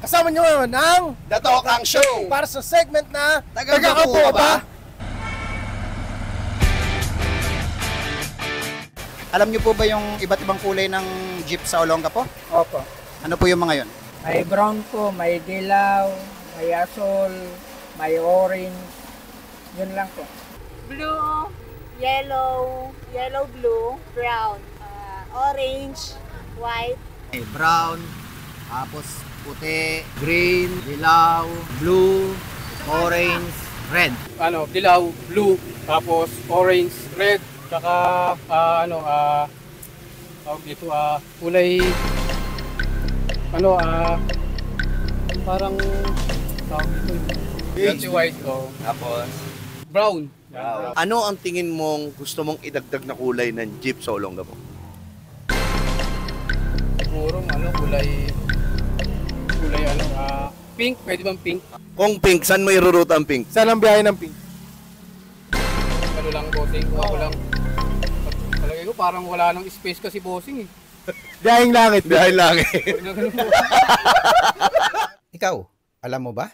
Kasama nyo ngayon ng Datok ang show! para sa segment na Taga-upo ka ba? Alam niyo po ba yung iba't ibang kulay ng jeep sa Olongapo? Opo. Ano po yung mga yon? May brown po, may dilaw, may asol, may orange. Yun lang po. Blue, yellow, blue, brown, orange, white. Brown, tapos puti, green, dilaw, blue, orange, red. Dilaw, blue, tapos orange, red, tsaka tawag dito, kulay parang tawag dito. Yan si white ko. Tapos, Brown. ano ang tingin mong gusto mong idagdag na kulay ng jeep sa Olongapo? Siguro kulay pink, pwede bang pink? Kung pink, saan mo iruruta ang pink? saan ang biyahe ng pink? Ano lang bossing, ako lang. Palagay ko parang wala nang space kasi bossing eh. Biyaheng langit. Dahil lang Ganun po. Ikaw, alam mo ba?